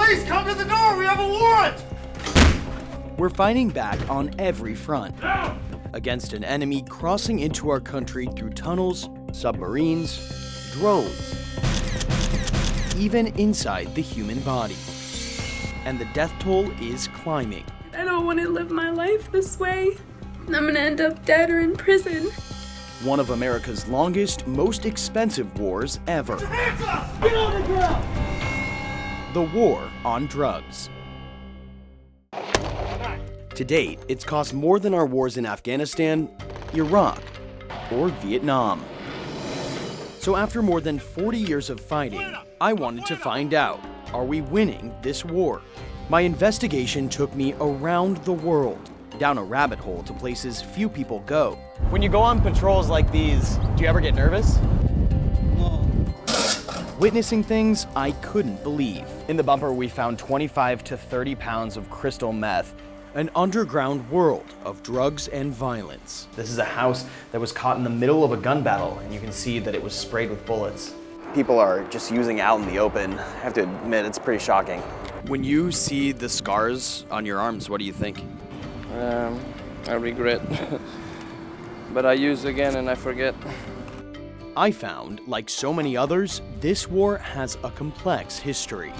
Police, come to the door! We have a warrant! We're fighting back on every front against an enemy crossing into our country through tunnels, submarines, drones, even inside the human body. And the death toll is climbing. I don't want to live my life this way. I'm gonna end up dead or in prison. One of America's longest, most expensive wars ever. Hands up! Get on the ground! The war on drugs. To date, it's cost more than our wars in Afghanistan, Iraq, or Vietnam. So after more than 40 years of fighting, I wanted to find out, are we winning this war? My investigation took me around the world, down a rabbit hole to places few people go. When you go on patrols like these, do you ever get nervous? Witnessing things I couldn't believe. In the bumper, we found 25 to 30 pounds of crystal meth. An underground world of drugs and violence. This is a house that was caught in the middle of a gun battle, and you can see that it was sprayed with bullets. People are just using it out in the open. I have to admit, it's pretty shocking. When you see the scars on your arms, what do you think? I regret, but I use again and I forget. I found, like so many others, this war has a complex history.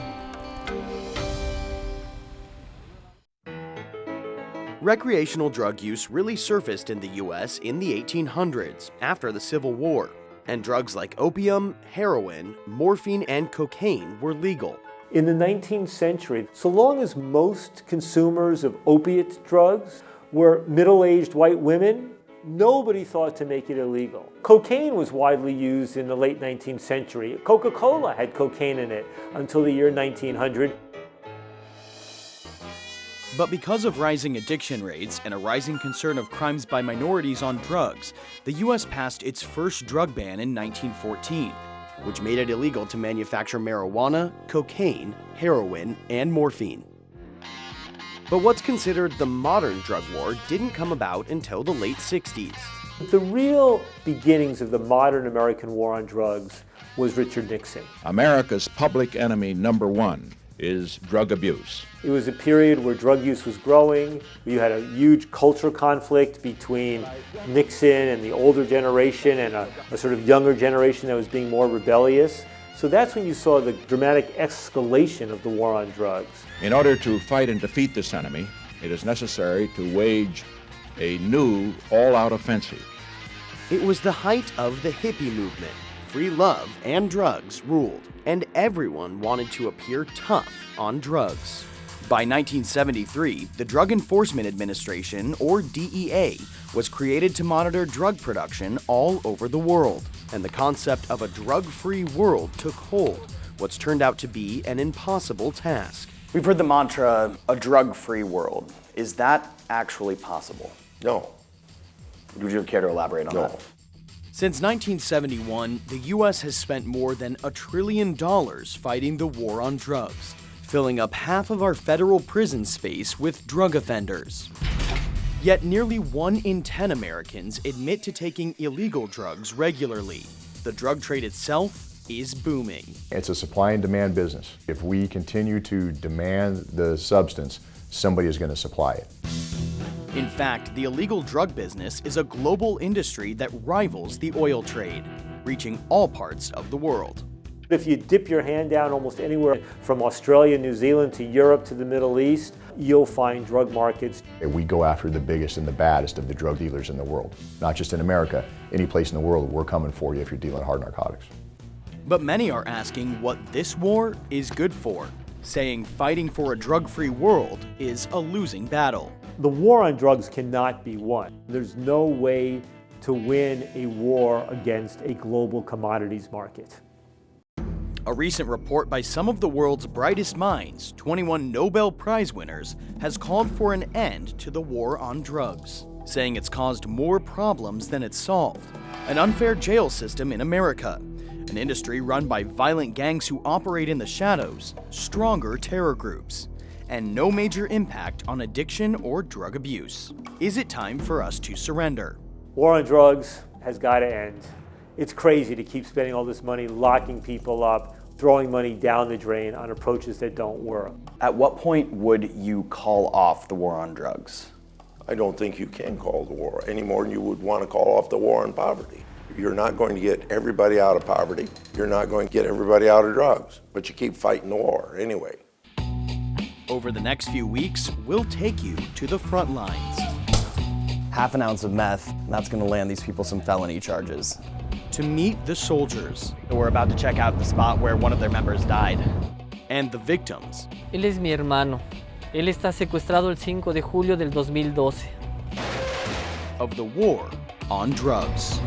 Recreational drug use really surfaced in the US in the 1800s, after the Civil War, and drugs like opium, heroin, morphine, and cocaine were legal. In the 19th century, so long as most consumers of opiate drugs were middle-aged white women, nobody thought to make it illegal. Cocaine was widely used in the late 19th century. Coca-Cola had cocaine in it until the year 1900. But because of rising addiction rates and a rising concern of crimes by minorities on drugs, the US passed its first drug ban in 1914, which made it illegal to manufacture marijuana, cocaine, heroin, and morphine. But what's considered the modern drug war didn't come about until the late 60s. The real beginnings of the modern American war on drugs was Richard Nixon. America's public enemy number one is drug abuse. It was a period where drug use was growing. You had a huge cultural conflict between Nixon and the older generation and a sort of younger generation that was being more rebellious. So that's when you saw the dramatic escalation of the war on drugs. In order to fight and defeat this enemy, it is necessary to wage a new all-out offensive. It was the height of the hippie movement. Free love and drugs ruled, and everyone wanted to appear tough on drugs. By 1973, the Drug Enforcement Administration, or DEA, was created to monitor drug production all over the world, and the concept of a drug-free world took hold, what's turned out to be an impossible task. We've heard the mantra, a drug-free world. Is that actually possible? No. Would you care to elaborate on that? Since 1971, the US has spent more than $1 trillion fighting the war on drugs, filling up half of our federal prison space with drug offenders. Yet nearly 1 in 10 Americans admit to taking illegal drugs regularly. The drug trade itself is booming. It's a supply and demand business. If we continue to demand the substance, somebody is going to supply it. In fact, the illegal drug business is a global industry that rivals the oil trade, reaching all parts of the world. If you dip your hand down almost anywhere from Australia, New Zealand to Europe to the Middle East, you'll find drug markets. We go after the biggest and the baddest of the drug dealers in the world. Not just in America, any place in the world, we're coming for you if you're dealing hard narcotics. But many are asking what this war is good for, saying fighting for a drug-free world is a losing battle. The war on drugs cannot be won. There's no way to win a war against a global commodities market. A recent report by some of the world's brightest minds, 21 Nobel Prize winners, has called for an end to the war on drugs, saying it's caused more problems than it's solved. An unfair jail system in America, an industry run by violent gangs who operate in the shadows, stronger terror groups, and no major impact on addiction or drug abuse. Is it time for us to surrender? War on drugs has got to end. It's crazy to keep spending all this money locking people up, throwing money down the drain on approaches that don't work. At what point would you call off the war on drugs? I don't think you can call the war any more than you would want to call off the war on poverty. You're not going to get everybody out of poverty. You're not going to get everybody out of drugs, but you keep fighting the war anyway. Over the next few weeks, we'll take you to the front lines. Half an ounce of meth, that's going to land these people some felony charges. To meet the soldiers. We're about to check out the spot where one of their members died. And the victims. Él es mi hermano. Él está secuestrado el 5 de julio del 2012. Of the war on drugs.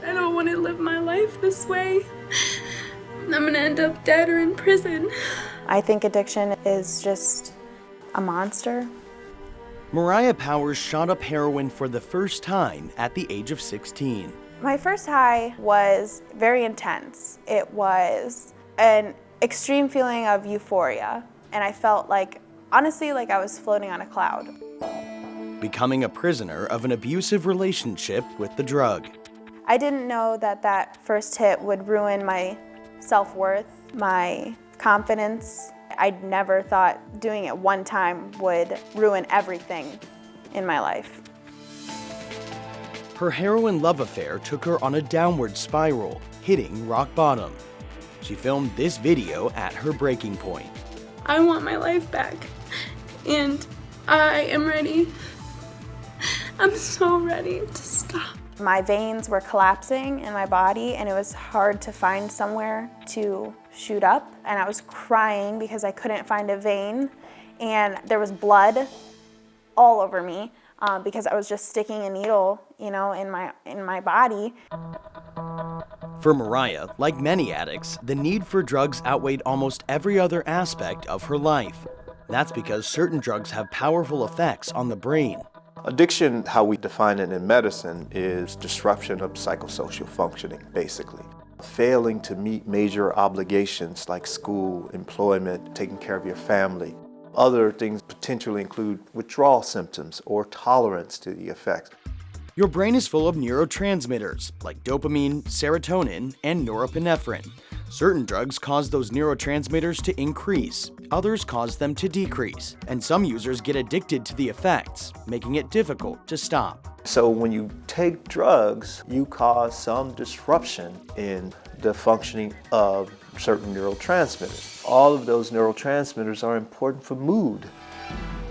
I don't want to live my life this way. I'm gonna end up dead or in prison. I think addiction is just a monster. Mariah Powers shot up heroin for the first time at the age of 16. My first high was very intense. It was an extreme feeling of euphoria, and I felt like, honestly, like I was floating on a cloud. Becoming a prisoner of an abusive relationship with the drug. I didn't know that that first hit would ruin my self-worth, my confidence. I'd never thought doing it one time would ruin everything in my life. Her heroin love affair took her on a downward spiral, hitting rock bottom. She filmed this video at her breaking point. I want my life back, and I am ready. I'm so ready to stop. My veins were collapsing in my body, and it was hard to find somewhere to shoot up. And I was crying because I couldn't find a vein, and there was blood all over me because I was just sticking a needle, you know, in my body. For Mariah, like many addicts, the need for drugs outweighed almost every other aspect of her life. That's because certain drugs have powerful effects on the brain. Addiction, how we define it in medicine, is disruption of psychosocial functioning, basically. Failing to meet major obligations like school, employment, taking care of your family. Other things potentially include withdrawal symptoms or tolerance to the effects. Your brain is full of neurotransmitters like dopamine, serotonin, and norepinephrine. Certain drugs cause those neurotransmitters to increase, others cause them to decrease, and some users get addicted to the effects, making it difficult to stop. So when you take drugs, you cause some disruption in the functioning of certain neurotransmitters. All of those neurotransmitters are important for mood.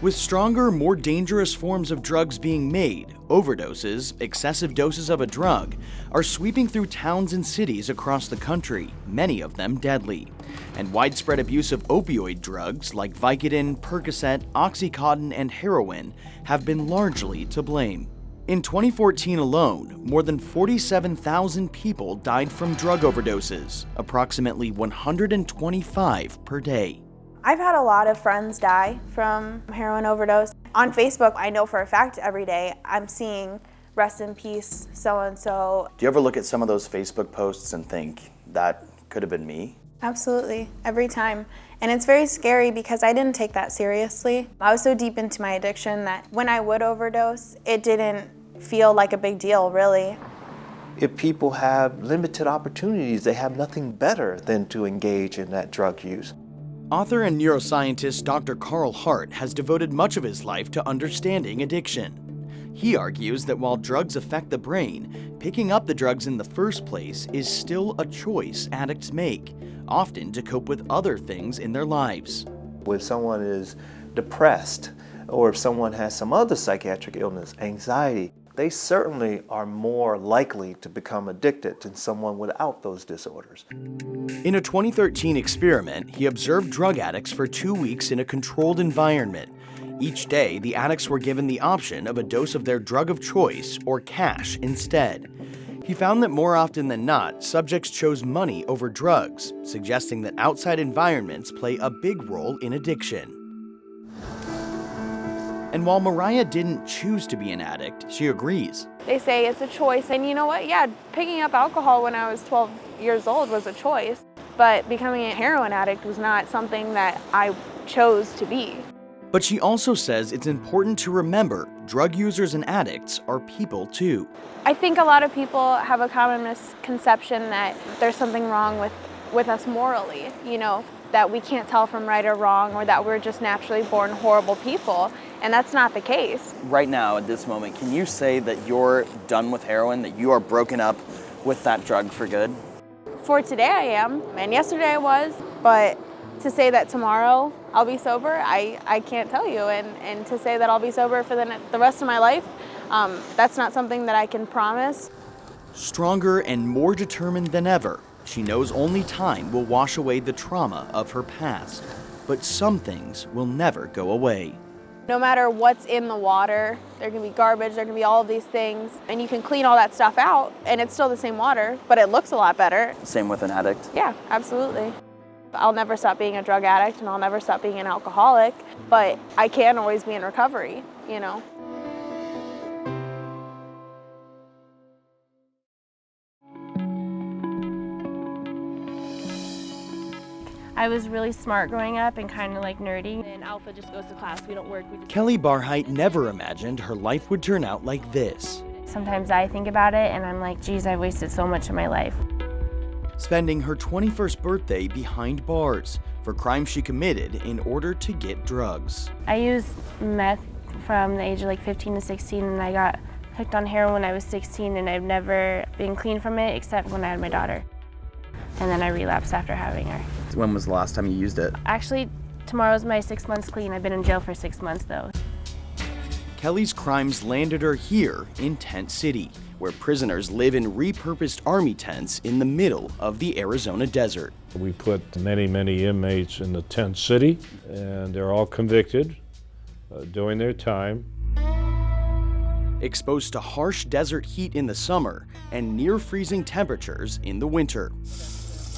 With stronger, more dangerous forms of drugs being made, overdoses, excessive doses of a drug, are sweeping through towns and cities across the country, many of them deadly. And widespread abuse of opioid drugs like Vicodin, Percocet, Oxycontin, and heroin have been largely to blame. In 2014 alone, more than 47,000 people died from drug overdoses, approximately 125 per day. I've had a lot of friends die from heroin overdose. On Facebook, I know for a fact every day I'm seeing rest in peace so-and-so. Do you ever look at some of those Facebook posts and think, that could have been me? Absolutely, every time. And it's very scary because I didn't take that seriously. I was so deep into my addiction that when I would overdose, it didn't feel like a big deal, really. If people have limited opportunities, they have nothing better than to engage in that drug use. Author and neuroscientist Dr. Carl Hart has devoted much of his life to understanding addiction. He argues that while drugs affect the brain, picking up the drugs in the first place is still a choice addicts make, often to cope with other things in their lives. If someone is depressed, or if someone has some other psychiatric illness, anxiety, they certainly are more likely to become addicted than someone without those disorders. In a 2013 experiment, he observed drug addicts for 2 weeks in a controlled environment. Each day, the addicts were given the option of a dose of their drug of choice or cash instead. He found that more often than not, subjects chose money over drugs, suggesting that outside environments play a big role in addiction. And while Mariah didn't choose to be an addict, she agrees. They say it's a choice, and you know what? Yeah, picking up alcohol when I was 12 years old was a choice, but becoming a heroin addict was not something that I chose to be. But she also says it's important to remember drug users and addicts are people too. I think a lot of people have a common misconception that there's something wrong with us morally, that we can't tell from right or wrong, or that we're just naturally born horrible people, and that's not the case. Right now, at this moment, can you say that you're done with heroin, that you are broken up with that drug for good? For today I am, and yesterday I was, but to say that tomorrow I'll be sober, I can't tell you, and to say that I'll be sober for the rest of my life, that's not something that I can promise. Stronger and more determined than ever, she knows only time will wash away the trauma of her past, but some things will never go away. No matter what's in the water, there can be garbage, there can be all of these things, and you can clean all that stuff out, and it's still the same water, but it looks a lot better. Same with an addict? Yeah, absolutely. I'll never stop being a drug addict, and I'll never stop being an alcoholic, but I can always be in recovery, I was really smart growing up and kind of like nerdy. And Alpha just goes to class, we don't work. Kelly Barheit never imagined her life would turn out like this. Sometimes I think about it and I'm like, geez, I wasted so much of my life. Spending her 21st birthday behind bars for crimes she committed in order to get drugs. I used meth from the age of like 15 to 16, and I got hooked on heroin when I was 16, and I've never been clean from it except when I had my daughter. And then I relapsed after having her. When was the last time you used it? Actually, tomorrow's my 6 months clean. I've been in jail for 6 months though. Kelly's crimes landed her here in Tent City, where prisoners live in repurposed army tents in the middle of the Arizona desert. We put many, many inmates in the tent city, and they're all convicted, doing their time. Exposed to harsh desert heat in the summer and near freezing temperatures in the winter.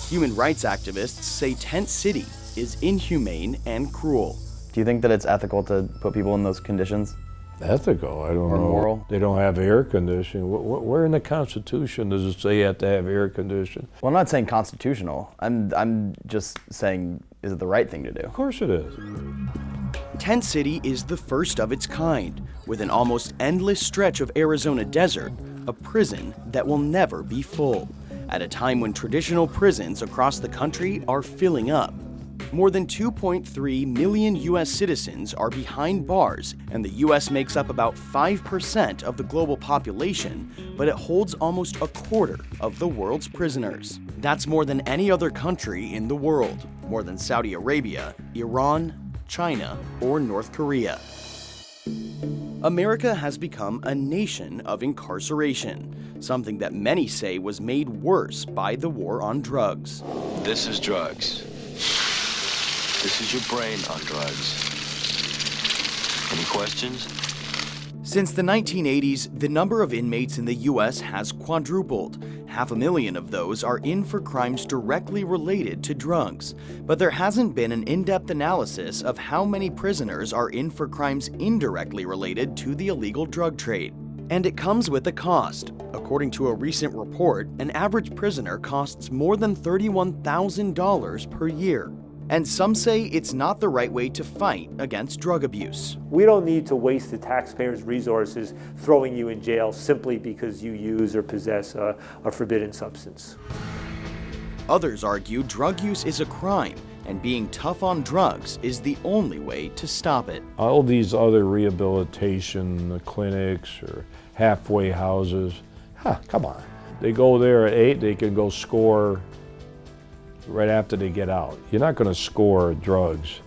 Human rights activists say Tent City is inhumane and cruel. Do you think that it's ethical to put people in those conditions? Ethical? I don't know. Or moral? They don't have air conditioning. Where in the Constitution does it say you have to have air conditioning? Well, I'm not saying constitutional. I'm just saying, is it the right thing to do? Of course it is. Tent City is the first of its kind, with an almost endless stretch of Arizona desert, a prison that will never be full, at a time when traditional prisons across the country are filling up. More than 2.3 million U.S. citizens are behind bars, and the U.S. makes up about 5% of the global population, but it holds almost a quarter of the world's prisoners. That's more than any other country in the world, more than Saudi Arabia, Iran, China, or North Korea. America has become a nation of incarceration, something that many say was made worse by the war on drugs. This is drugs. This is your brain on drugs. Any questions? Since the 1980s, the number of inmates in the U.S. has quadrupled. 500,000 of those are in for crimes directly related to drugs. But there hasn't been an in-depth analysis of how many prisoners are in for crimes indirectly related to the illegal drug trade. And it comes with a cost. According to a recent report, an average prisoner costs more than $31,000 per year. And some say it's not the right way to fight against drug abuse. We don't need to waste the taxpayers' resources throwing you in jail simply because you use or possess a forbidden substance. Others argue drug use is a crime, and being tough on drugs is the only way to stop it. All these other rehabilitation clinics or halfway houses, come on. They go there at 8, they can go score right after they get out. You're not going to score drugs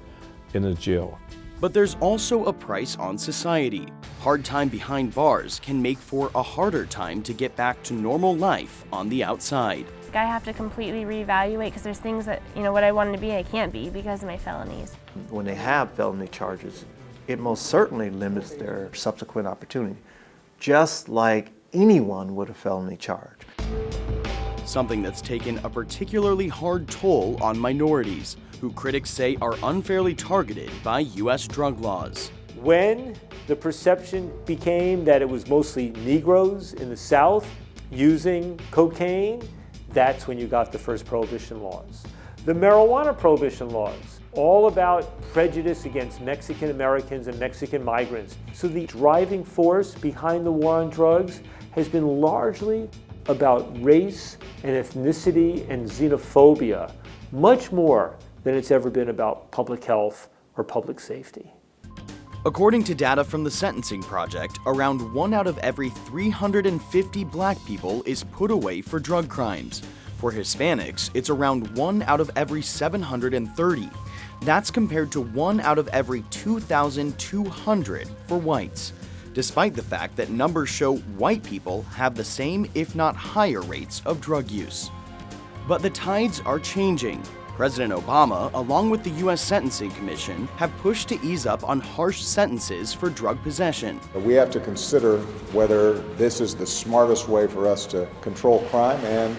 in the jail. But there's also a price on society. Hard time behind bars can make for a harder time to get back to normal life on the outside. I have to completely reevaluate because there's things that, what I wanted to be, I can't be because of my felonies. When they have felony charges, it most certainly limits their subsequent opportunity, just like anyone with a felony charge. Something that's taken a particularly hard toll on minorities, who critics say are unfairly targeted by U.S. drug laws. When the perception became that it was mostly Negroes in the South using cocaine, that's when you got the first prohibition laws. The marijuana prohibition laws all about prejudice against Mexican Americans and Mexican migrants. So the driving force behind the war on drugs has been largely about race and ethnicity and xenophobia, much more than it's ever been about public health or public safety. According to data from the Sentencing Project, around 1 out of every 350 black people is put away for drug crimes. For Hispanics, it's around 1 out of every 730. That's compared to 1 out of every 2,200 for whites, despite the fact that numbers show white people have the same, if not higher, rates of drug use. But the tides are changing. President Obama, along with the U.S. Sentencing Commission, have pushed to ease up on harsh sentences for drug possession. We have to consider whether this is the smartest way for us to control crime and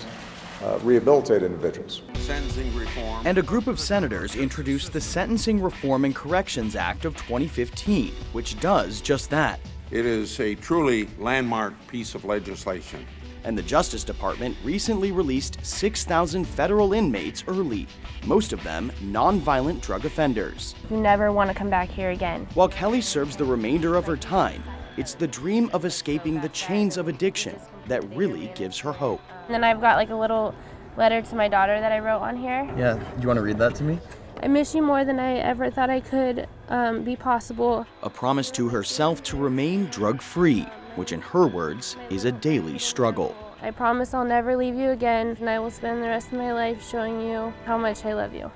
rehabilitate individuals. Sentencing reform. And a group of senators introduced the Sentencing Reform and Corrections Act of 2015, which does just that. It is a truly landmark piece of legislation. And the Justice Department recently released 6,000 federal inmates early, most of them nonviolent drug offenders. You never want to come back here again. While Kelly serves the remainder of her time, it's the dream of escaping the chains of addiction that really gives her hope. And then I've got like a little letter to my daughter that I wrote on here. Yeah, you want to read that to me? I miss you more than I ever thought I could be possible. A promise to herself to remain drug-free, which in her words is a daily struggle. I promise I'll never leave you again, and I will spend the rest of my life showing you how much I love you.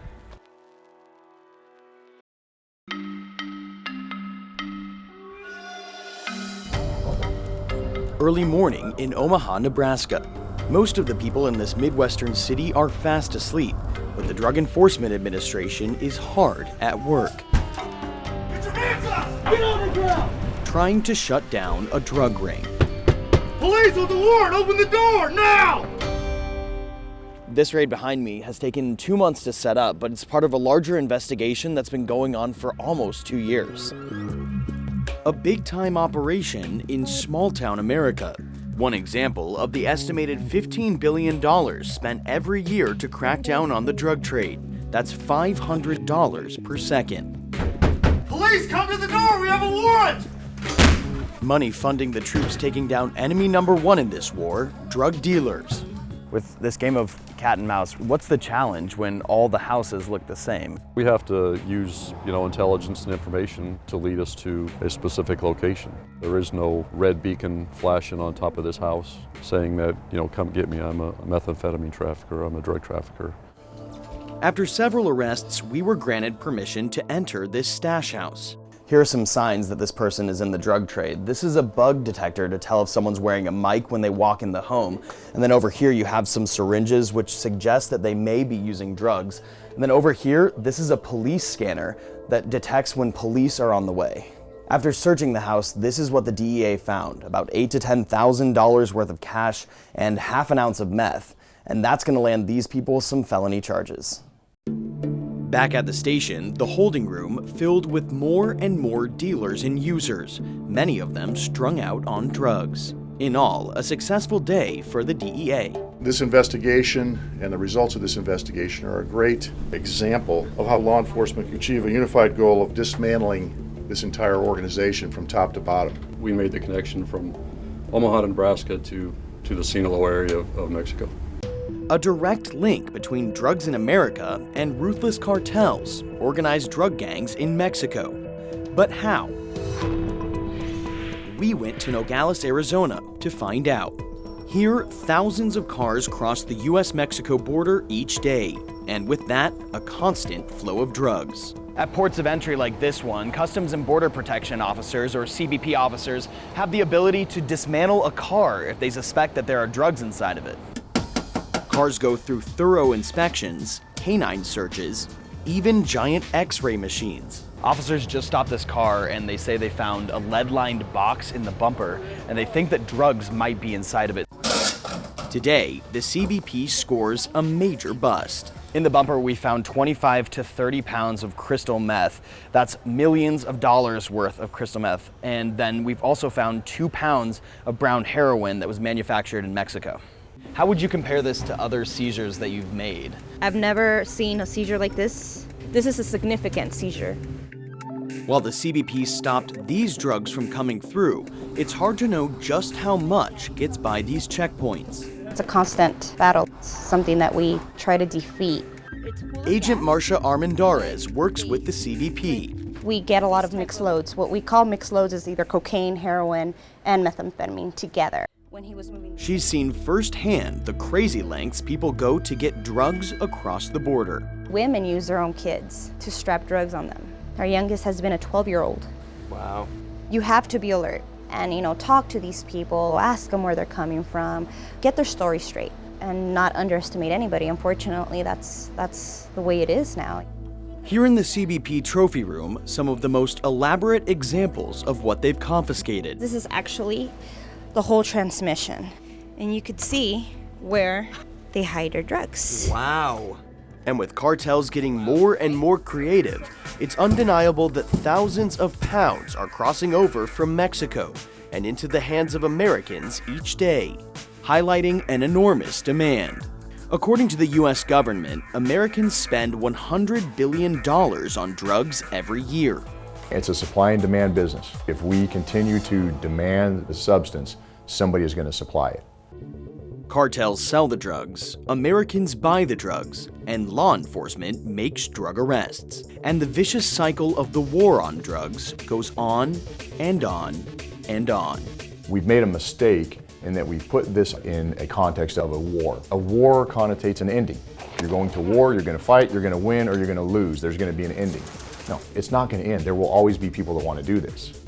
Early morning in Omaha, Nebraska. Most of the people in this Midwestern city are fast asleep, but the Drug Enforcement Administration is hard at work. Get your hands up! Get on the ground! Trying to shut down a drug ring. Police with the warrant! Open the door, now! This raid behind me has taken 2 months to set up, but it's part of a larger investigation that's been going on for almost 2 years. A big-time operation in small-town America. One example of the estimated $15 billion spent every year to crack down on the drug trade. That's $500 per second. Police, come to the door! We have a warrant! Money funding the troops taking down enemy number one in this war, drug dealers. With this game of cat and mouse, what's the challenge when all the houses look the same? We have to use, intelligence and information to lead us to a specific location. There is no red beacon flashing on top of this house saying that, come get me, I'm a methamphetamine trafficker, I'm a drug trafficker. After several arrests, we were granted permission to enter this stash house. Here are some signs that this person is in the drug trade. This is a bug detector to tell if someone's wearing a mic when they walk in the home. And then over here you have some syringes which suggest that they may be using drugs. And then over here, this is a police scanner that detects when police are on the way. After searching the house, this is what the DEA found, about $8,000 to $10,000 worth of cash and half an ounce of meth. And that's gonna land these people some felony charges. Back at the station, the holding room filled with more and more dealers and users, many of them strung out on drugs. In all, a successful day for the DEA. This investigation and the results of this investigation are a great example of how law enforcement can achieve a unified goal of dismantling this entire organization from top to bottom. We made the connection from Omaha, Nebraska to the Sinaloa area of Mexico. A direct link between drugs in America and ruthless cartels, organized drug gangs in Mexico. But how? We went to Nogales, Arizona to find out. Here, thousands of cars cross the US-Mexico border each day, and with that, a constant flow of drugs. At ports of entry like this one, Customs and Border Protection officers, or CBP officers, have the ability to dismantle a car if they suspect that there are drugs inside of it. Cars go through thorough inspections, canine searches, even giant X-ray machines. Officers just stopped this car and they say they found a lead-lined box in the bumper and they think that drugs might be inside of it. Today, the CBP scores a major bust. In the bumper, we found 25 to 30 pounds of crystal meth. That's millions of dollars worth of crystal meth. And then we've also found 2 pounds of brown heroin that was manufactured in Mexico. How would you compare this to other seizures that you've made? I've never seen a seizure like this. This is a significant seizure. While the CBP stopped these drugs from coming through, it's hard to know just how much gets by these checkpoints. It's a constant battle. It's something that we try to defeat. Agent Marcia Armendariz works with the CBP. We get a lot of mixed loads. What we call mixed loads is either cocaine, heroin, and methamphetamine together. She's seen firsthand the crazy lengths people go to get drugs across the border. Women use their own kids to strap drugs on them. Our youngest has been a 12-year-old. Wow. You have to be alert and, talk to these people, ask them where they're coming from, get their story straight, and not underestimate anybody. Unfortunately, that's the way it is now. Here in the CBP trophy room, some of the most elaborate examples of what they've confiscated. This is actually the whole transmission, and you could see where they hide their drugs. Wow. And with cartels getting more and more creative, it's undeniable that thousands of pounds are crossing over from Mexico and into the hands of Americans each day, highlighting an enormous demand. According to the US government, Americans spend $100 billion on drugs every year. It's a supply and demand business. If we continue to demand the substance, somebody is going to supply it. Cartels sell the drugs, Americans buy the drugs, and law enforcement makes drug arrests. And the vicious cycle of the war on drugs goes on and on and on. We've made a mistake in that we've put this in a context of a war. A war connotates an ending. You're going to war, you're going to fight, you're going to win, or you're going to lose. There's going to be an ending. No, it's not going to end. There will always be people that want to do this.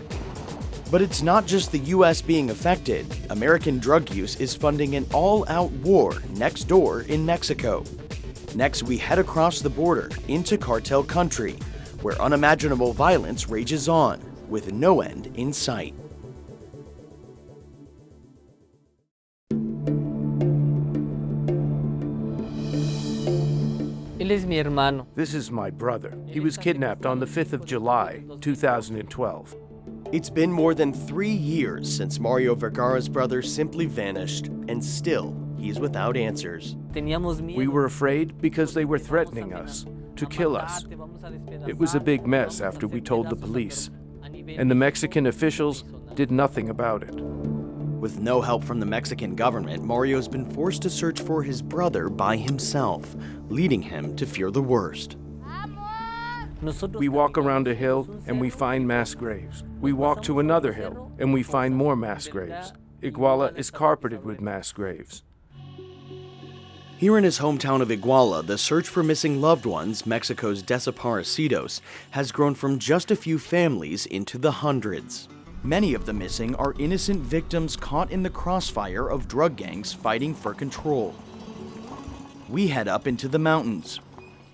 But it's not just the US being affected. American drug use is funding an all-out war next door in Mexico. Next, we head across the border into cartel country, where unimaginable violence rages on, with no end in sight. This is my brother. He was kidnapped on the 5th of July, 2012. It's been more than 3 years since Mario Vergara's brother simply vanished, and still, he's without answers. We were afraid because they were threatening us, to kill us. It was a big mess after we told the police, and the Mexican officials did nothing about it. With no help from the Mexican government, Mario's been forced to search for his brother by himself, leading him to fear the worst. We walk around a hill and we find mass graves. We walk to another hill and we find more mass graves. Iguala is carpeted with mass graves. Here in his hometown of Iguala, the search for missing loved ones, Mexico's Desaparecidos, has grown from just a few families into the hundreds. Many of the missing are innocent victims caught in the crossfire of drug gangs fighting for control. We head up into the mountains.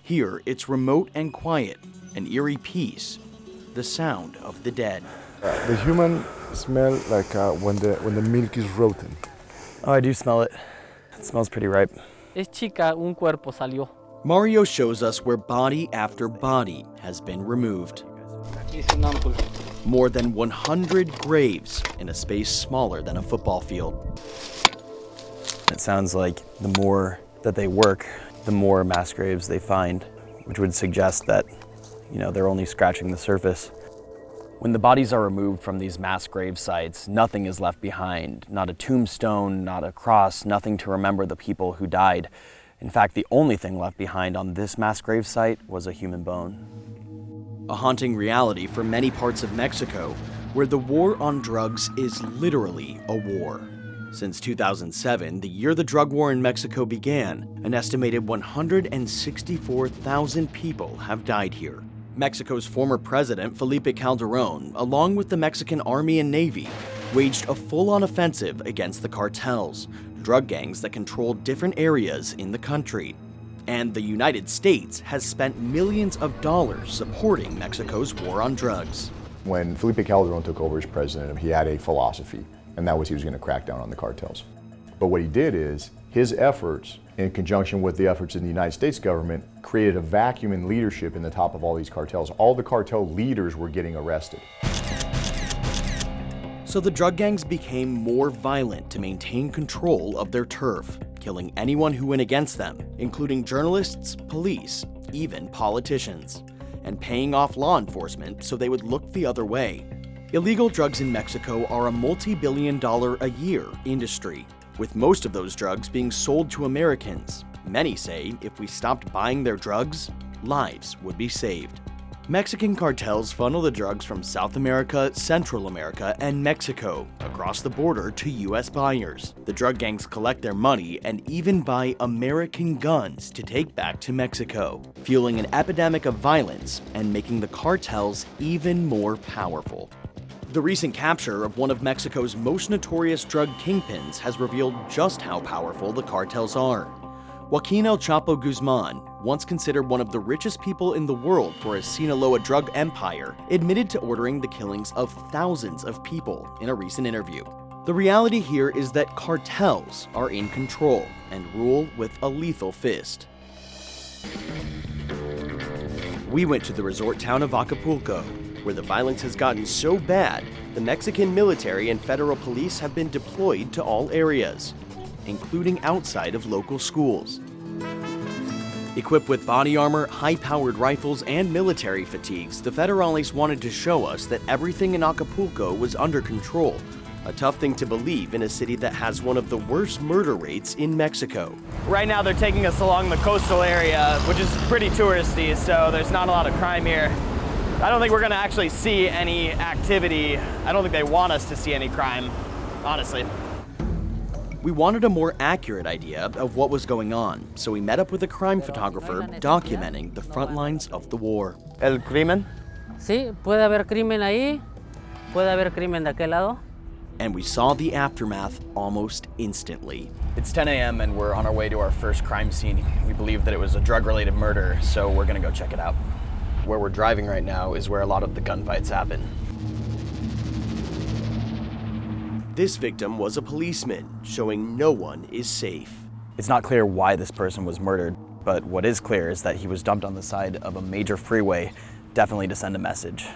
Here, it's remote and quiet, an eerie peace, the sound of the dead. The human smell like when the milk is rotten. Oh, I do smell it. It smells pretty ripe. Es chica, un cuerpo salió. Mario shows us where body after body has been removed. More than 100 graves in a space smaller than a football field. It sounds like the more that they work, the more mass graves they find, which would suggest that, they're only scratching the surface. When the bodies are removed from these mass grave sites, nothing is left behind. Not a tombstone, not a cross, nothing to remember the people who died. In fact, the only thing left behind on this mass grave site was a human bone. A haunting reality for many parts of Mexico, where the war on drugs is literally a war. Since 2007, the year the drug war in Mexico began, an estimated 164,000 people have died here. Mexico's former president, Felipe Calderón, along with the Mexican Army and Navy, waged a full-on offensive against the cartels, drug gangs that controlled different areas in the country. And the United States has spent millions of dollars supporting Mexico's war on drugs. When Felipe Calderón took over as president, he had a philosophy, and that was he was going to crack down on the cartels. But what he did is, his efforts, in conjunction with the efforts of the United States government, created a vacuum in leadership in the top of all these cartels. All the cartel leaders were getting arrested. So the drug gangs became more violent to maintain control of their turf, killing anyone who went against them, including journalists, police, even politicians, and paying off law enforcement so they would look the other way. Illegal drugs in Mexico are a multi-billion-dollar-a-year industry, with most of those drugs being sold to Americans. Many say if we stopped buying their drugs, lives would be saved. Mexican cartels funnel the drugs from South America, Central America, and Mexico across the border to U.S. buyers. The drug gangs collect their money and even buy American guns to take back to Mexico, fueling an epidemic of violence and making the cartels even more powerful. The recent capture of one of Mexico's most notorious drug kingpins has revealed just how powerful the cartels are. Joaquin El Chapo Guzman, once considered one of the richest people in the world for his Sinaloa drug empire, admitted to ordering the killings of thousands of people in a recent interview. The reality here is that cartels are in control and rule with a lethal fist. We went to the resort town of Acapulco, where the violence has gotten so bad, the Mexican military and federal police have been deployed to all areas, including outside of local schools. Equipped with body armor, high-powered rifles, and military fatigues, the Federales wanted to show us that everything in Acapulco was under control, a tough thing to believe in a city that has one of the worst murder rates in Mexico. Right now they're taking us along the coastal area, which is pretty touristy, so there's not a lot of crime here. I don't think we're gonna actually see any activity. I don't think they want us to see any crime, honestly. We wanted a more accurate idea of what was going on, so we met up with a crime photographer documenting the front lines of the war. ¿El crimen? Sí, puede haber crimen ahí, puede haber crimen de aquel lado. And we saw the aftermath almost instantly. It's 10 a.m. and we're on our way to our first crime scene. We believe that it was a drug-related murder, so we're gonna go check it out. Where we're driving right now is where a lot of the gunfights happen. This victim was a policeman, showing no one is safe. It's not clear why this person was murdered, but what is clear is that he was dumped on the side of a major freeway, definitely to send a message.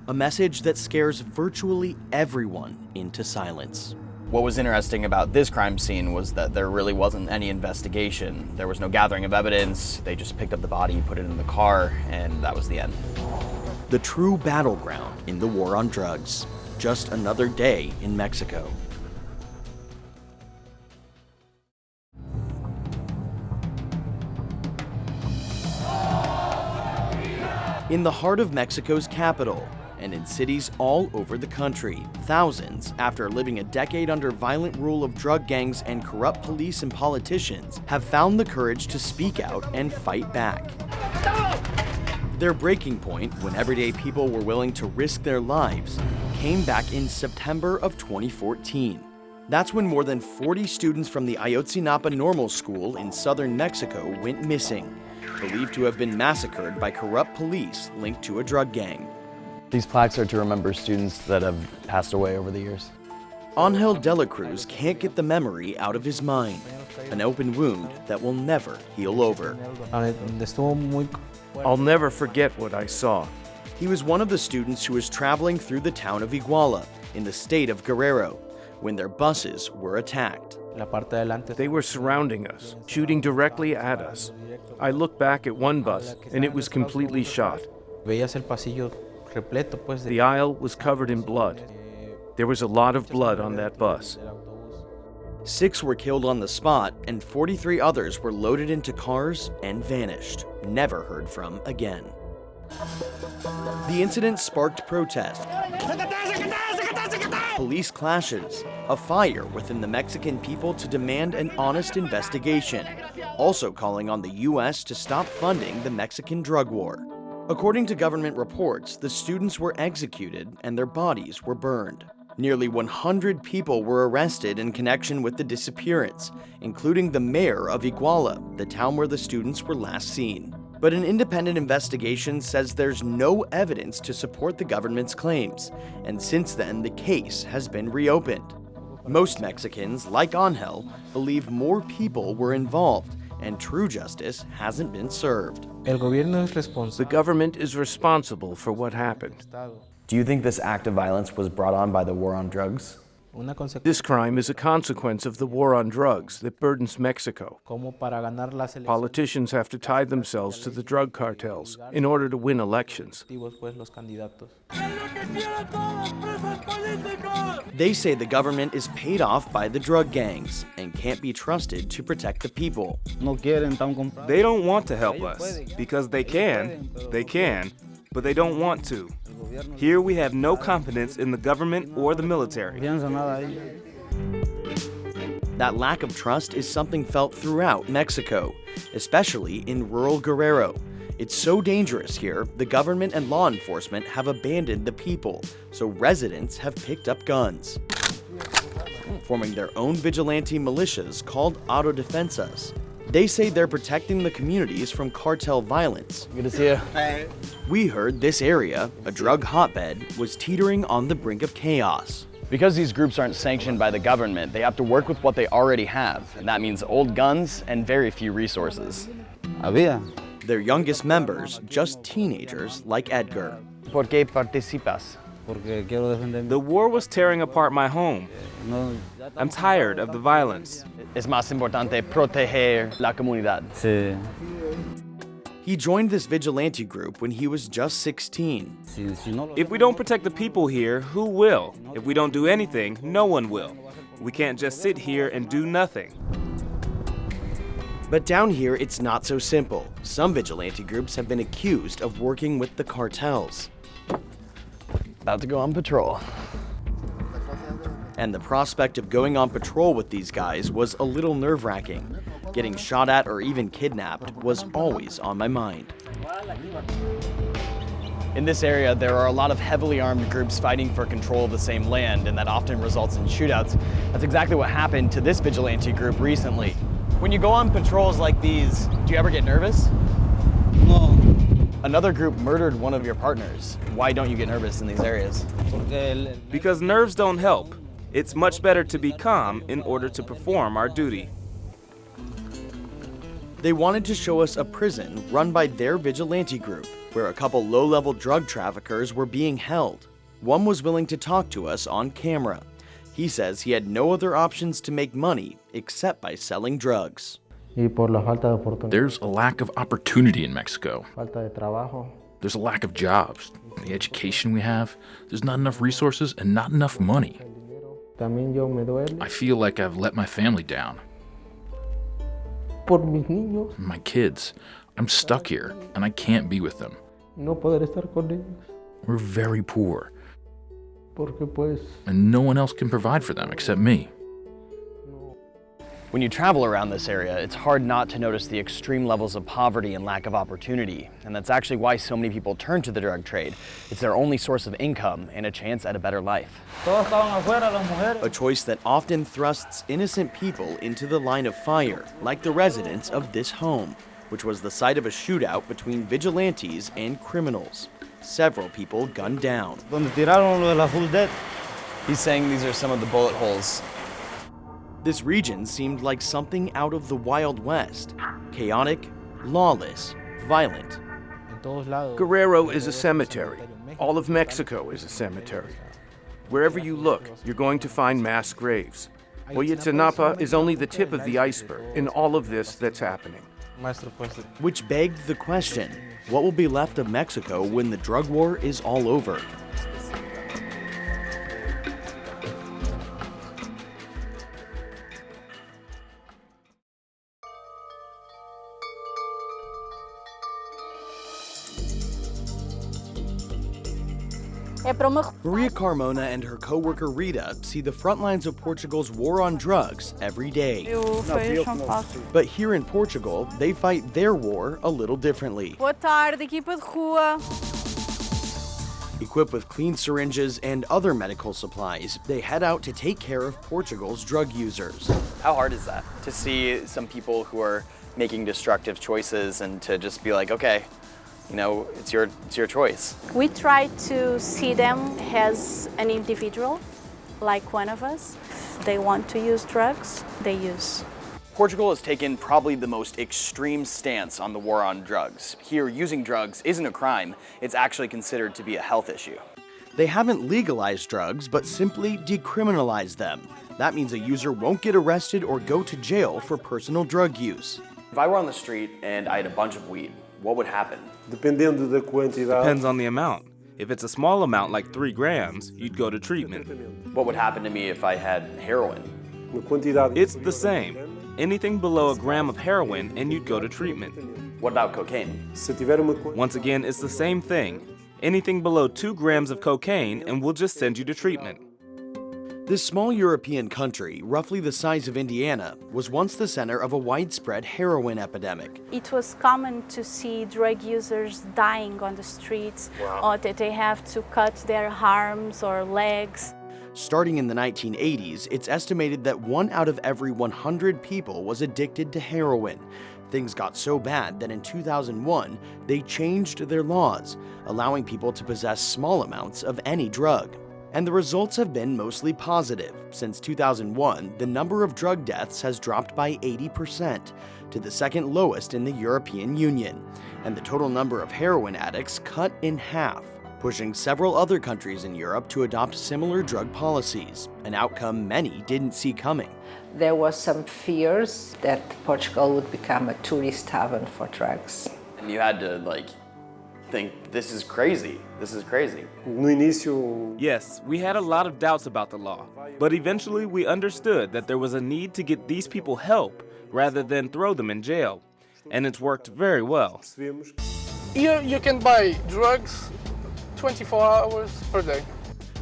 A message that scares virtually everyone into silence. What was interesting about this crime scene was that there really wasn't any investigation. There was no gathering of evidence. They just picked up the body, put it in the car, and that was the end. The true battleground in the war on drugs. Just another day in Mexico. In the heart of Mexico's capital, and in cities all over the country, thousands, after living a decade under violent rule of drug gangs and corrupt police and politicians, have found the courage to speak out and fight back. Their breaking point, when everyday people were willing to risk their lives, came back in September of 2014. That's when more than 40 students from the Ayotzinapa Normal School in southern Mexico went missing, believed to have been massacred by corrupt police linked to a drug gang. These plaques are to remember students that have passed away over the years. Angel de la Cruz can't get the memory out of his mind, an open wound that will never heal over. I'll never forget what I saw. He was one of the students who was traveling through the town of Iguala, in the state of Guerrero, when their buses were attacked. They were surrounding us, shooting directly at us. I looked back at one bus, and it was completely shot. The aisle was covered in blood. There was a lot of blood on that bus. 6 were killed on the spot, and 43 others were loaded into cars and vanished, never heard from again. The incident sparked protest, police clashes, a fire within the Mexican people to demand an honest investigation, also calling on the U.S. to stop funding the Mexican drug war. According to government reports, the students were executed and their bodies were burned. Nearly 100 people were arrested in connection with the disappearance, including the mayor of Iguala, the town where the students were last seen. But an independent investigation says there's no evidence to support the government's claims, and since then the case has been reopened. Most Mexicans, like Angel, believe more people were involved, and true justice hasn't been served. The government is responsible for what happened. Do you think this act of violence was brought on by the war on drugs? This crime is a consequence of the war on drugs that burdens Mexico. Politicians have to tie themselves to the drug cartels in order to win elections. They say the government is paid off by the drug gangs and can't be trusted to protect the people. They don't want to help us because they can, but they don't want to. Here we have no confidence in the government or the military. That lack of trust is something felt throughout Mexico, especially in rural Guerrero. It's so dangerous here, the government and law enforcement have abandoned the people, so residents have picked up guns, forming their own vigilante militias called autodefensas. They say they're protecting the communities from cartel violence. Good to see you. Hey. We heard this area, a drug hotbed, was teetering on the brink of chaos. Because these groups aren't sanctioned by the government, they have to work with what they already have, and that means old guns and very few resources. Their youngest members, just teenagers like Edgar. ¿Por qué participas? The war was tearing apart my home. I'm tired of the violence. Es más importante proteger la comunidad. Sí. He joined this vigilante group when he was just 16. If we don't protect the people here, who will? If we don't do anything, no one will. We can't just sit here and do nothing. But down here, it's not so simple. Some vigilante groups have been accused of working with the cartels. About to go on patrol. And the prospect of going on patrol with these guys was a little nerve-wracking. Getting shot at or even kidnapped was always on my mind. In this area, there are a lot of heavily armed groups fighting for control of the same land, and that often results in shootouts. That's exactly what happened to this vigilante group recently. When you go on patrols like these, do you ever get nervous? No. Another group murdered one of your partners. Why don't you get nervous in these areas? Because nerves don't help. It's much better to be calm in order to perform our duty. They wanted to show us a prison run by their vigilante group, where a couple low-level drug traffickers were being held. One was willing to talk to us on camera. He says he had no other options to make money except by selling drugs. There's a lack of opportunity in Mexico. There's a lack of jobs. The education we have, there's not enough resources and not enough money. I feel like I've let my family down. My kids. I'm stuck here, and I can't be with them. We're very poor. And no one else can provide for them except me. When you travel around this area, it's hard not to notice the extreme levels of poverty and lack of opportunity. And that's actually why so many people turn to the drug trade. It's their only source of income and a chance at a better life. A choice that often thrusts innocent people into the line of fire, like the residents of this home, which was the site of a shootout between vigilantes and criminals. Several people gunned down. He's saying these are some of the bullet holes. This region seemed like something out of the Wild West. Chaotic, lawless, violent. Guerrero is a cemetery. All of Mexico is a cemetery. Wherever you look, you're going to find mass graves. Ayotzinapa is only the tip of the iceberg in all of this that's happening. Which begged the question, what will be left of Mexico when the drug war is all over? Maria Carmona and her co-worker Rita see the front lines of Portugal's war on drugs every day. But here in Portugal, they fight their war a little differently. Boa tarde, equipa de rua. Equipped with clean syringes and other medical supplies, they head out to take care of Portugal's drug users. How hard is that? To see some people who are making destructive choices and to just be like, okay, you know, it's your choice. We try to see them as an individual, like one of us. If they want to use drugs, they use. Portugal has taken probably the most extreme stance on the war on drugs. Here, using drugs isn't a crime. It's actually considered to be a health issue. They haven't legalized drugs, but simply decriminalized them. That means a user won't get arrested or go to jail for personal drug use. If I were on the street and I had a bunch of weed, what would happen? Depends on the amount. If it's a small amount, like 3 grams, you'd go to treatment. What would happen to me if I had heroin? It's the same. Anything below a gram of heroin and you'd go to treatment. What about cocaine? Once again, it's the same thing. Anything below 2 grams of cocaine and we'll just send you to treatment. This small European country, roughly the size of Indiana, was once the center of a widespread heroin epidemic. It was common to see drug users dying on the streets, or that they have to cut their arms or legs. Starting in the 1980s, it's estimated that 1 out of every 100 people was addicted to heroin. Things got so bad that in 2001, they changed their laws, allowing people to possess small amounts of any drug. And the results have been mostly positive. Since 2001, the number of drug deaths has dropped by 80%, to the second lowest in the European Union, and the total number of heroin addicts cut in half, pushing several other countries in Europe to adopt similar drug policies, an outcome many didn't see coming. There was some fears that Portugal would become a tourist haven for drugs. And you had to, think, this is crazy. This is crazy. Yes, we had a lot of doubts about the law, but eventually we understood that there was a need to get these people help rather than throw them in jail, and it's worked very well. Here you can buy drugs 24 hours per day.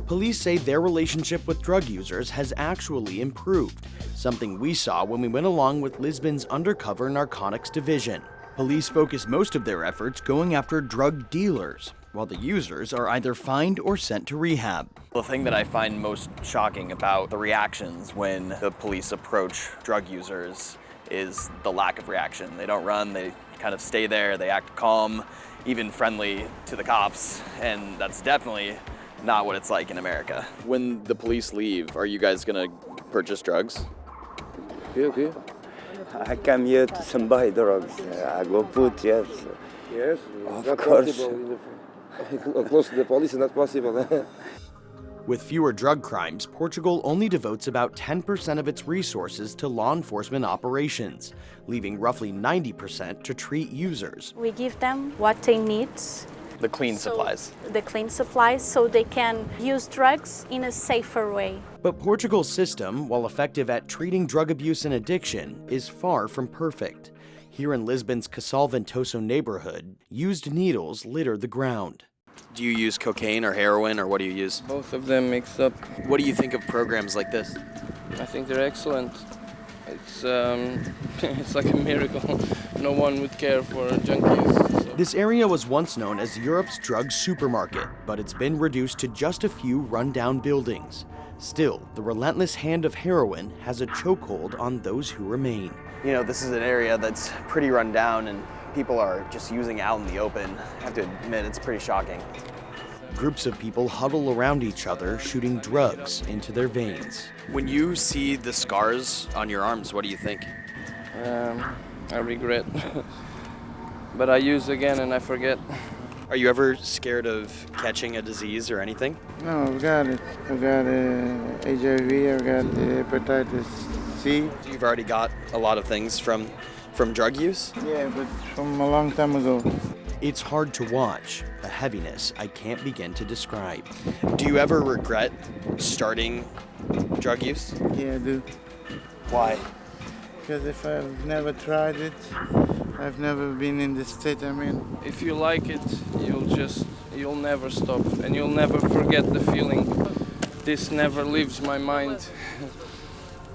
Police say their relationship with drug users has actually improved, something we saw when we went along with Lisbon's undercover narcotics division. Police focus most of their efforts going after drug dealers, while the users are either fined or sent to rehab. The thing that I find most shocking about the reactions when the police approach drug users is the lack of reaction. They don't run, they kind of stay there, they act calm, even friendly to the cops, and that's definitely not what it's like in America. When the police leave, are you guys gonna purchase drugs? Okay. I come here to buy drugs. I go put, yes. Yes? Of course. Close to the police is not possible. With fewer drug crimes, Portugal only devotes about 10% of its resources to law enforcement operations, leaving roughly 90% to treat users. We give them what they need. The clean supplies. The clean supplies, so they can use drugs in a safer way. But Portugal's system, while effective at treating drug abuse and addiction, is far from perfect. Here in Lisbon's Casal Ventoso neighborhood, used needles litter the ground. Do you use cocaine or heroin, or what do you use? Both of them mixed up. What do you think of programs like this? I think they're excellent. It's like a miracle. No one would care for junkies. So. This area was once known as Europe's drug supermarket, but it's been reduced to just a few rundown buildings. Still, the relentless hand of heroin has a chokehold on those who remain. You know, this is an area that's pretty run down and people are just using out in the open. I have to admit, it's pretty shocking. Groups of people huddle around each other, shooting drugs into their veins. When you see the scars on your arms, what do you think? I regret. But I use again and I forget. Are you ever scared of catching a disease or anything? No, I've got it. I've got HIV, I've got hepatitis C. You've already got a lot of things from drug use? Yeah, but from a long time ago. It's hard to watch, a heaviness I can't begin to describe. Do you ever regret starting drug use? Yeah, I do. Why? Because if I've never tried it, I've never been in the state I'm in. If you like it, you'll never stop and you'll never forget the feeling. This never leaves my mind.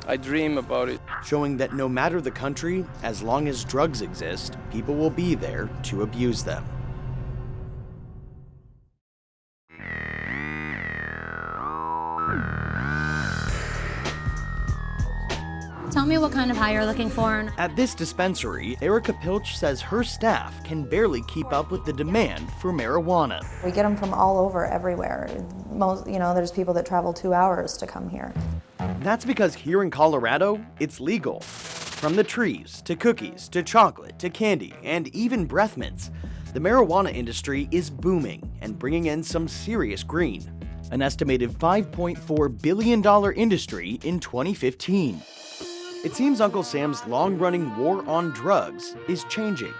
I dream about it. Showing that no matter the country, as long as drugs exist, people will be there to abuse them. Tell me what kind of high you're looking for. At this dispensary, Erica Pilch says her staff can barely keep up with the demand for marijuana. We get them from all over, everywhere. There's people that travel 2 hours to come here. That's because here in Colorado, it's legal. From the trees, to cookies, to chocolate, to candy, and even breath mints, the marijuana industry is booming and bringing in some serious green. an estimated $5.4 billion industry in 2015. It seems Uncle Sam's long-running war on drugs is changing.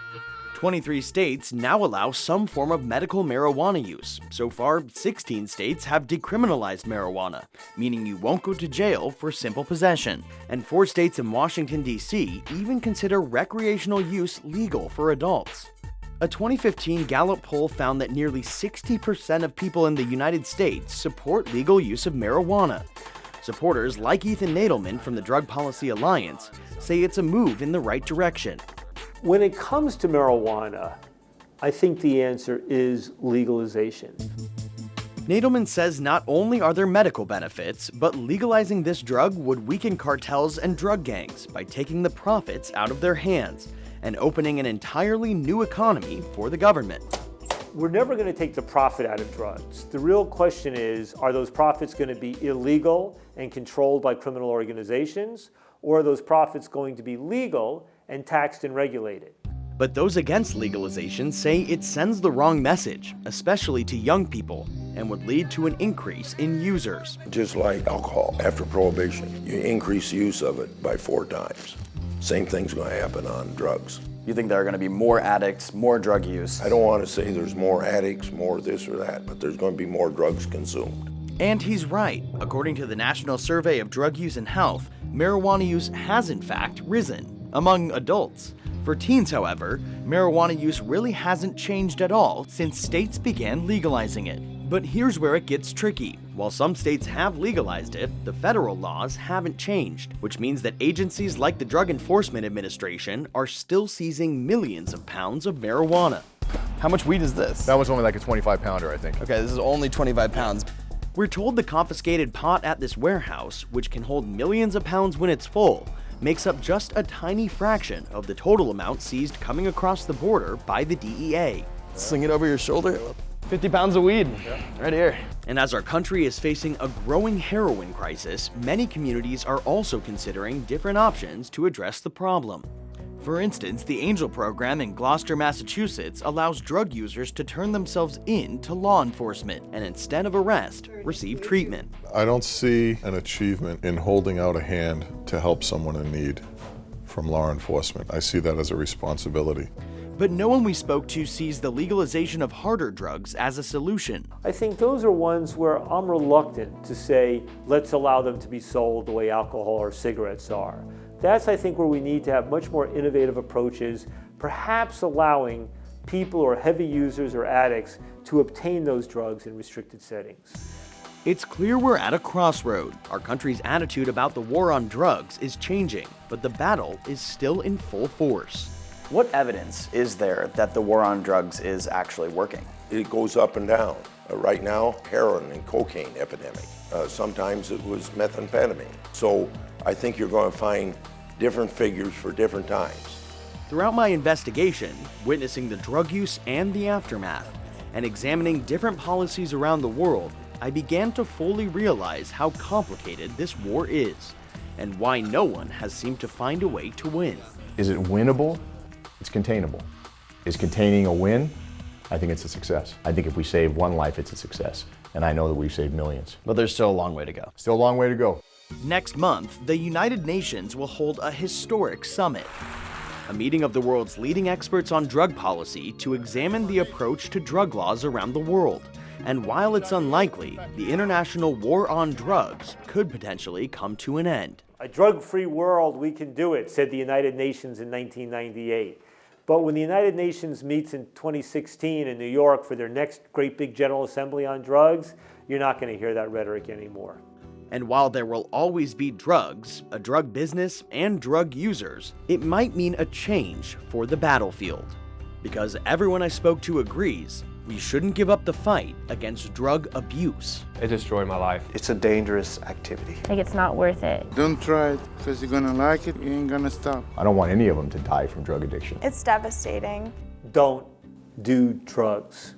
23 states now allow some form of medical marijuana use. So far, 16 states have decriminalized marijuana, meaning you won't go to jail for simple possession. And 4 states in Washington, D.C. even consider recreational use legal for adults. A 2015 Gallup poll found that nearly 60% of people in the United States support legal use of marijuana. Supporters like Ethan Nadelman from the Drug Policy Alliance say it's a move in the right direction. When it comes to marijuana, I think the answer is legalization. Nadelman says not only are there medical benefits, but legalizing this drug would weaken cartels and drug gangs by taking the profits out of their hands and opening an entirely new economy for the government. We're never going to take the profit out of drugs. The real question is, are those profits going to be illegal and controlled by criminal organizations, or are those profits going to be legal and taxed and regulated? But those against legalization say it sends the wrong message, especially to young people, and would lead to an increase in users. Just like alcohol, after prohibition, you increase the use of it by 4 times. Same thing's going to happen on drugs. You think there are going to be more addicts, more drug use? I don't want to say there's more addicts, more this or that, but there's going to be more drugs consumed. And he's right. According to the National Survey of Drug Use and Health, marijuana use has in fact risen among adults. For teens, however, marijuana use really hasn't changed at all since states began legalizing it. But here's where it gets tricky. While some states have legalized it, the federal laws haven't changed, which means that agencies like the Drug Enforcement Administration are still seizing millions of pounds of marijuana. How much weed is this? That was only like a 25-pounder, I think. Okay, this is only 25 pounds. We're told the confiscated pot at this warehouse, which can hold millions of pounds when it's full, makes up just a tiny fraction of the total amount seized coming across the border by the DEA. Sling it over your shoulder. 50 pounds of weed, right here. And as our country is facing a growing heroin crisis, many communities are also considering different options to address the problem. For instance, the Angel program in Gloucester, Massachusetts allows drug users to turn themselves in to law enforcement and instead of arrest, receive treatment. I don't see an achievement in holding out a hand to help someone in need from law enforcement. I see that as a responsibility. But no one we spoke to sees the legalization of harder drugs as a solution. I think those are ones where I'm reluctant to say, let's allow them to be sold the way alcohol or cigarettes are. That's, I think, where we need to have much more innovative approaches, perhaps allowing people who are heavy users or addicts to obtain those drugs in restricted settings. It's clear we're at a crossroad. Our country's attitude about the war on drugs is changing, but the battle is still in full force. What evidence is there that the war on drugs is actually working? It goes up and down. Right now, heroin and cocaine epidemic. Sometimes it was methamphetamine. So I think you're going to find different figures for different times. Throughout my investigation, witnessing the drug use and the aftermath, and examining different policies around the world, I began to fully realize how complicated this war is, and why no one has seemed to find a way to win. Is it winnable? It's containable. Is containing a win? I think it's a success. I think if we save one life, it's a success. And I know that we've saved millions. But there's still a long way to go. Still a long way to go. Next month, the United Nations will hold a historic summit, a meeting of the world's leading experts on drug policy to examine the approach to drug laws around the world. And while it's unlikely, the international war on drugs could potentially come to an end. A drug-free world, we can do it, said the United Nations in 1998. But when the United Nations meets in 2016 in New York for their next great big General Assembly on drugs, you're not going to hear that rhetoric anymore. And while there will always be drugs, a drug business, and drug users, it might mean a change for the battlefield. Because everyone I spoke to agrees, we shouldn't give up the fight against drug abuse. It destroyed my life. It's a dangerous activity. Like, it's not worth it. Don't try it, because you're gonna like it, you ain't gonna stop. I don't want any of them to die from drug addiction. It's devastating. Don't do drugs.